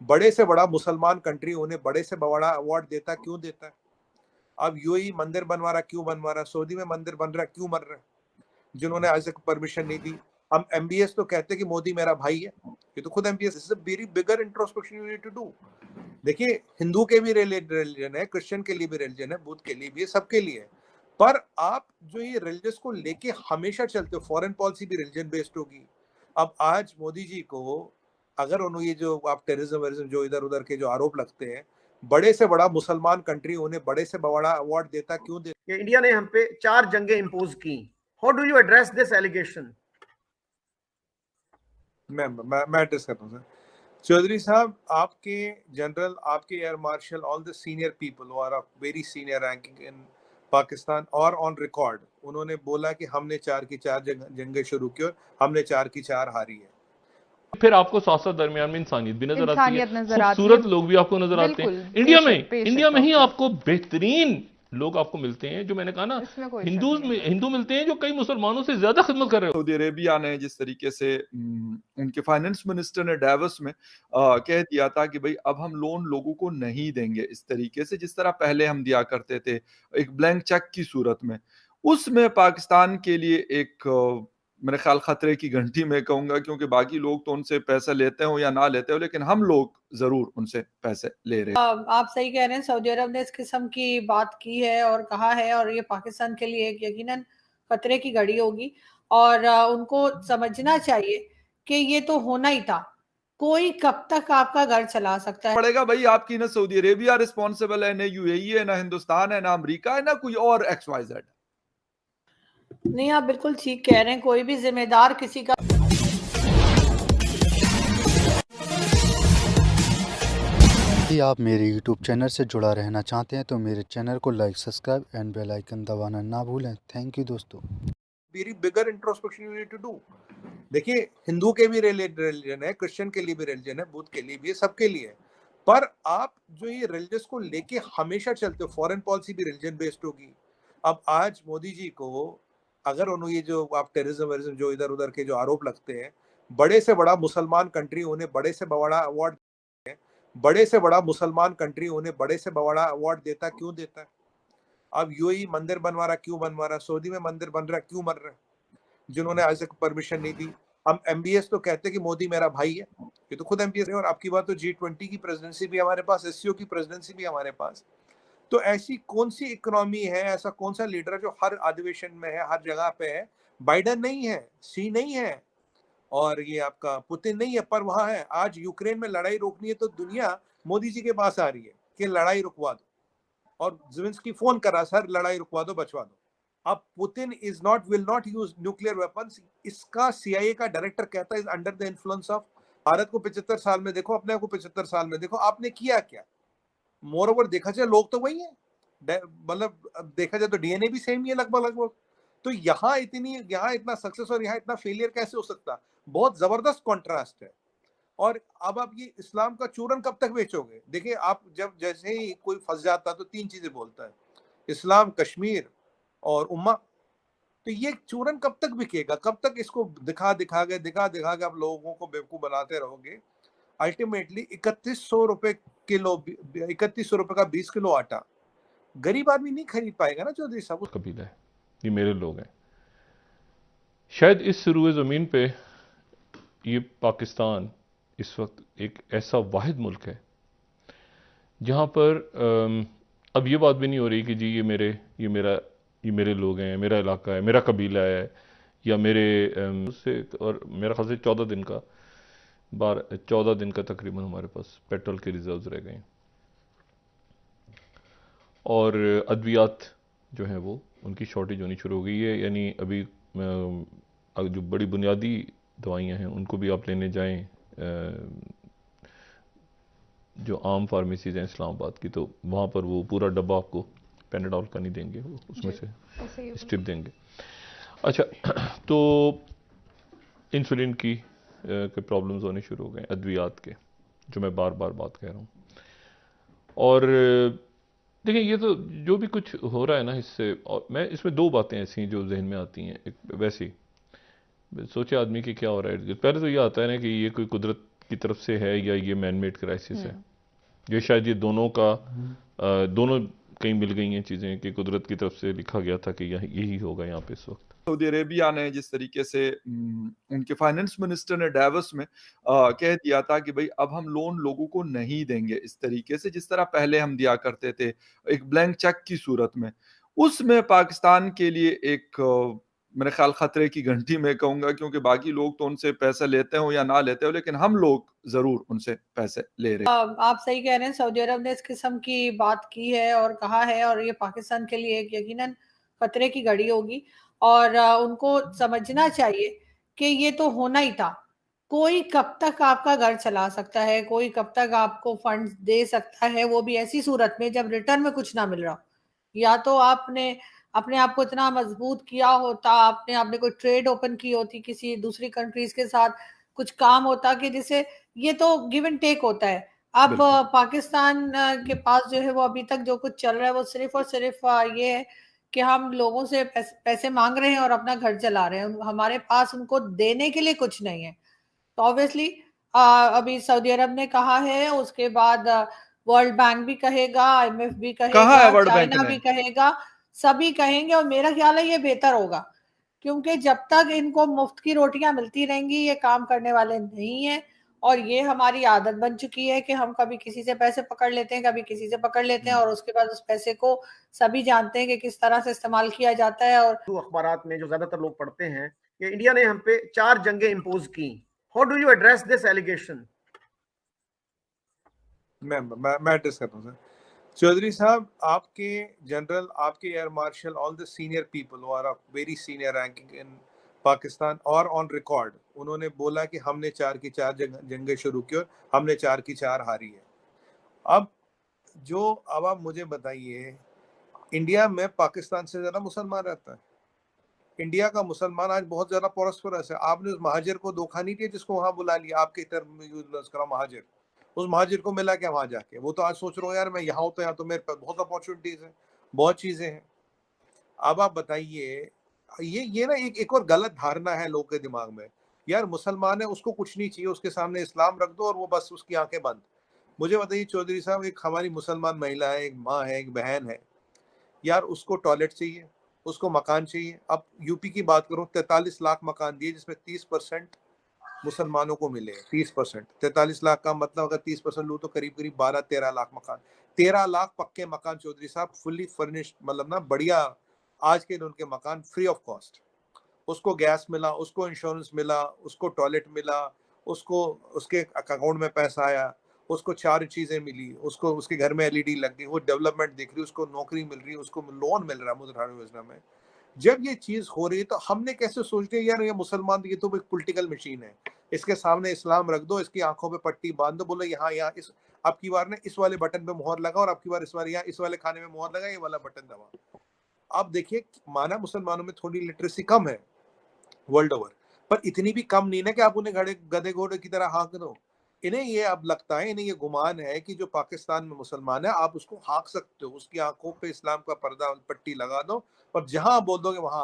बड़े से बड़ा मुसलमान कंट्री उन्हें बड़े से बड़ा अवार्ड देता क्यों देता है? अब यूएई मंदिर बनवा रहा क्यों बनवा रहा, सऊदी में मंदिर बन रहा क्यों बन रहा है, जिन्होंने आज तक परमिशन नहीं दी। हम एमबीएस तो कहते हैं कि मोदी मेरा भाई है, ये तो खुद MBS is a very bigger introspection you need to do. देखिए, हिंदू के भी रिलीजन है, क्रिश्चियन के लिए भी रिलीजन है, बुद्ध के लिए भी है, सबके लिए है। पर आप जो ये रिलीजियस को लेके हमेशा चलते हो, फॉरेन पॉलिसी भी रिलीजन बेस्ड होगी। अब आज मोदी जी को अगर उन्होंने ये जो आप टेररिज्म जो इधर उधर के जो आरोप लगते हैं, बड़े से बड़ा मुसलमान कंट्री उन्हें बड़े से बड़ा अवार्ड देता क्यों देता? इंडिया ने हम पे 4 जंगें इंपोज की। How do you address this allegation? मैं एड्रेस करता हूँ सर। चौधरी साहब, आपके जनरल, आपके air marshal, all the senior people who are very senior ranking in Pakistan और ऑन रिकॉर्ड, उन्होंने बोला कि हमने 4 की 4 जंगें शुरू की और हमने 4 की 4 हारी है। फिर आपको साथ साथ दरमियान में इंसानियत भी नजर आती है, खूबसूरत लोग भी आपको नजर आते हैं। इंडिया में ही आपको बेहतरीन लोग आपको मिलते हैं, जो मैंने कहा ना, हिंदू मिलते हैं जो कई मुसलमानों से ज्यादा खिदमत कर रहे हो। सऊदी अरेबिया ने जिस तरीके से उनके फाइनेंस मिनिस्टर ने डावोस में कह दिया था कि भाई अब हम लोन लोगों को नहीं देंगे इस तरीके से जिस तरह पहले हम दिया करते थे, एक ब्लैंक चेक की सूरत में, उसमें पाकिस्तान के लिए एक मेरे ख्याल खतरे की घंटी में कहूंगा, क्योंकि बाकी लोग तो उनसे पैसा लेते हो या ना लेते हो, लेकिन हम लोग जरूर उनसे पैसे ले रहे हैं। आप सही कह रहे हैं, सऊदी अरब ने इस किस्म की बात की है और कहा है, और ये पाकिस्तान के लिए एक यकीनन खतरे की घड़ी होगी। और उनको समझना चाहिए कि ये तो होना ही था। कोई कब तक आपका घर चला सकता है? पड़ेगा भाई, आपकी ना सऊदी अरेबिया रिस्पॉन्सिबल है, ना यूएई है, ना हिंदुस्तान है, ना अमेरिका है, ना कोई और XYZ। नहीं, आप बिल्कुल ठीक कह रहे हैं, कोई भी जिम्मेदार किसी का। यदि आप मेरे YouTube चैनल से जुड़ा रहना चाहते हैं तो मेरे चैनल को like, subscribe and bell icon दबाना ना भूलें। थैंक यू दोस्तों। Very bigger introspection you need to do. देखिए, हिंदू के भी रिलीजन है, क्रिश्चियन के लिए भी रिलीजन है, बुद्ध के लिए भी है, सबके लिए है। पर आप जो ये रिलीजियस को लेके हमेशा चलते हो, फॉरेन पॉलिसी भी रिलीजन बेस्ड होगी। अब आज मोदी जी को अगर उन्होंने ये जो आप टेररिज्म जो इधर उधर के जो आरोप लगते हैं, बड़े से बड़ा मुसलमान कंट्री उन्हें बड़े से बड़ा अवार्ड, बड़े से बड़ा मुसलमान कंट्री उन्हें बड़े से बड़ा अवार्ड देता क्यों देता है? अब यूएई मंदिर बनवा रहा क्यों बनवा रहा, सऊदी में मंदिर बन रहा क्यों बन रहा है, जिन्होंने आज तक परमिशन नहीं दी। हम एमबीएस तो कहते हैं कि मोदी मेरा भाई है, ये तो खुद एमबीएस है। और आपकी बात तो G20 की प्रेसिडेंसी भी हमारे पास, एससीओ की प्रेसिडेंसी भी हमारे पास। तो ऐसी कौन सी इकोनॉमी है, ऐसा कौन सा लीडर है जो हर अधिवेशन में है, हर जगह पे है? बाइडन नहीं है, सी नहीं है, और ये आपका पुतिन नहीं है, पर वहां है। आज यूक्रेन में लड़ाई रोकनी है तो दुनिया मोदी जी के पास आ रही है कि लड़ाई रुकवा दो, और ज़ेलेंस्की फोन कर रहा, सर लड़ाई रुकवा दो, बचवा दो। अब Putin will not use nuclear weapons, इसका सीआईए का डायरेक्टर कहता है is under the influence of. Bharat को 75 साल में देखो, अपने को 75 साल में देखो, आपने किया क्या? मोर ओवर देखा जाए लोग तो वही है, मतलब देखा जाए तो डीएनए भी सेम ही है लगभग लगभग। तो यहाँ इतना सक्सेस और यहाँ इतना फेलियर कैसे हो सकता? बहुत जबरदस्त कॉन्ट्रास्ट है। और अब आप ये इस्लाम का चूरन कब तक बेचोगे? देखिए, आप जब जैसे ही कोई फंस जाता है तो 3 चीजें बोलता है, इस्लाम, कश्मीर और उम्मा। तो ये चूरन कब तक बिकेगा? कब तक इसको दिखा दिखा के आप लोगों को बेवकूफ बनाते रहोगे? अल्टीमेटली 3100 रुपए किलो, 3100 रुपए का 20 किलो आटा गरीब आदमी नहीं खरीद पाएगा ना चौधरी साहब। कबीला है, ये मेरे लोग हैं। शायद इस सरूए ज़मीन पे ये पाकिस्तान इस वक्त एक ऐसा वाहिद मुल्क है जहाँ पर अब ये बात भी नहीं हो रही कि जी ये मेरे लोग हैं, मेरा इलाका है, मेरा कबीला है, या मेरे उससे। और मेरा ख्याल से 14 दिन का तकरीबन हमारे पास पेट्रोल के रिजर्व्स रह गए हैं, और अद्वियात जो हैं वो उनकी शॉर्टेज होनी शुरू हो गई है। यानी अभी जो बड़ी बुनियादी दवाइयाँ हैं उनको भी आप लेने जाएं, जो आम फार्मेसीज हैं इस्लामाबाद की, तो वहाँ पर वो पूरा डब्बा आपको पेनाडॉल का नहीं देंगे, वो उसमें से स्ट्रिप देंगे। अच्छा, तो इंसुलिन की के प्रॉब्लम्स होने शुरू हो गए, अद्वियात के, जो मैं बार बार बात कह रहा हूँ। और देखिए, ये तो जो भी कुछ हो रहा है ना इससे, और मैं इसमें 2 बातें ऐसी हैं जो जहन में आती हैं। एक वैसे ही सोचे आदमी कि क्या हो रहा है, पहले तो ये आता है ना कि ये कोई कुदरत की तरफ से है या ये मैनमेड क्राइसिस है? ये शायद ये दोनों का दोनों कहीं मिल गई हैं चीजें कि कुदरत की तरफ से लिखा गया था कि यही होगा यहाँ पे इस वक्त। सऊदी अरेबिया ने जिस तरीके से उनके फाइनेंस मिनिस्टर ने डावोस में कह दिया था कि भाई अब हम लोन लोगों को नहीं देंगे इस तरीके से जिस तरह पहले हम दिया करते थे एक ब्लैंक चेक की सूरत में, उसमें पाकिस्तान के लिए एक मेरे ख्याल खतरे की घंटी मैं कहूंगा, क्योंकि बाकी लोग तो उनसे पैसे लेते हो या ना लेते हो, लेकिन हम लोग जरूर उनसे पैसे ले रहे हैं। आप सही कह रहे हैं, सऊदी अरब ने इस किस्म की बात की है और कहा है, और ये पाकिस्तान के लिए एक यकीनन खतरे की घड़ी होगी, और उनको समझना चाहिए कि ये तो होना ही था। कोई कब तक आपका घर चला सकता है, कोई कब तक आपको फंड दे सकता है, वो भी ऐसी सूरत में जब रिटर्न में कुछ ना मिल रहा हो। या तो आपने अपने आप को इतना मजबूत किया होता, आपने कोई ट्रेड ओपन की होती किसी दूसरी कंट्रीज के साथ, कुछ काम होता कि जिसे, ये तो गिव एंड टेक होता है। अब पाकिस्तान के पास जो है वो अभी तक जो कुछ चल रहा है वो सिर्फ और सिर्फ ये है कि हम लोगों से पैसे मांग रहे हैं और अपना घर चला रहे हैं, हमारे पास उनको देने के लिए कुछ नहीं है। तो ऑब्वियसली अभी सऊदी अरब ने कहा है, उसके बाद वर्ल्ड बैंक भी कहेगा, IMF भी कहेगा, चाइना भी कहेगा, सभी कहेंगे, और मेरा ख्याल है ये बेहतर होगा, क्योंकि जब तक इनको मुफ्त की रोटियां मिलती रहेंगी ये काम करने वाले नहीं है। और ये हमारी आदत बन चुकी है कि हम कभी किसी से पैसे पकड़ लेते हैं, कभी किसी से पकड़ लेते हैं, और उसके बाद उस पैसे को सभी जानते हैं कि किस तरह से इस्तेमाल किया जाता है। और अखबारात में जो ज्यादातर लोग पढ़ते हैं कि इंडिया ने हम पे 4 जंगें इंपोज की। How do you address this allegation? मैं एड्रेस करता हूँ सर। चौधरी साहब, आपके जनरल, आपके air marshal, all the senior people who are very senior ranking in Pakistan और ऑन रिकॉर्ड, उन्होंने बोला कि हमने 4 की 4 जंगें शुरू की और हमने 4 की 4 हारी है। अब आप मुझे बताइए, इंडिया में पाकिस्तान से ज्यादा मुसलमान रहता है। इंडिया का मुसलमान आज बहुत ज्यादा प्रोस्परस है। आपने उस महाजिर को धोखा नहीं दिया जिसको वहां बुला लिया, आपके टर्म यूज करा महाजिर, उस महाजिर को मिला क्या वहां जाके? वो तो आज सोच रहा हूँ यार मैं यहाँ हूँ तो यहाँ तो मेरे पास बहुत अपॉर्चुनिटीज है, बहुत चीजें हैं। अब आप बताइए, ये ना एक और गलत धारणा है लोगों के दिमाग में, यार मुसलमान है उसको कुछ नहीं चाहिए, उसके सामने इस्लाम रख दो और वो बस उसकी आंखें बंद। मुझे बताइए चौधरी साहब, एक हमारी मुसलमान महिला है, एक माँ है, एक बहन है, यार उसको टॉयलेट चाहिए, उसको मकान चाहिए। अब यूपी की बात करो, 43 लाख मकान दिए जिसमें 30% मुसलमानों को मिले। 30%, 43 लाख का मतलब अगर 30% लूँ तो करीब करीब 12-13 लाख मकान, 13 लाख पक्के मकान चौधरी साहब, फुल्ली फर्निश्ड, मतलब ना बढ़िया आज के उनके मकान फ्री ऑफ कॉस्ट। उसको गैस मिला, उसको इंश्योरेंस मिला, उसको टॉयलेट मिला, उसको उसके अकाउंट में पैसा आया, उसको 4 चीजें मिली, उसको उसके घर में LED लग गई, वो डेवलपमेंट दिख रही, उसको नौकरी मिल रही, उसको लोन मिल रहा है मुद्रा योजना में। जब ये चीज हो रही है तो हमने कैसे सोच लिया यार ये मुसलमान, ये तो एक पॉलिटिकल मशीन है, इसके सामने इस्लाम रख दो, इसकी आंखों पे पट्टी बांध दो, बोलो यहाँ इस अब की बार ने इस वाले बटन पे मोहर लगा और अब की बार इस बार यहाँ इस वाले खाने में मोहर लगा, ये वाला बटन दबा। अब देखिए, माना मुसलमानों में थोड़ी लिटरेसी कम है वर्ल्ड ओवर, पर इतनी भी कम नहीं ना कि आप उन्हें गधे घोड़े की तरह हाँक दो। इन्हें ये अब लगता है, इन्हें ये गुमान है कि जो पाकिस्तान में मुसलमान है आप उसको हाँक सकते हो, उसकी आंखों पे इस्लाम का पर्दा पट्टी लगा दो और जहां बोल दोगे वहां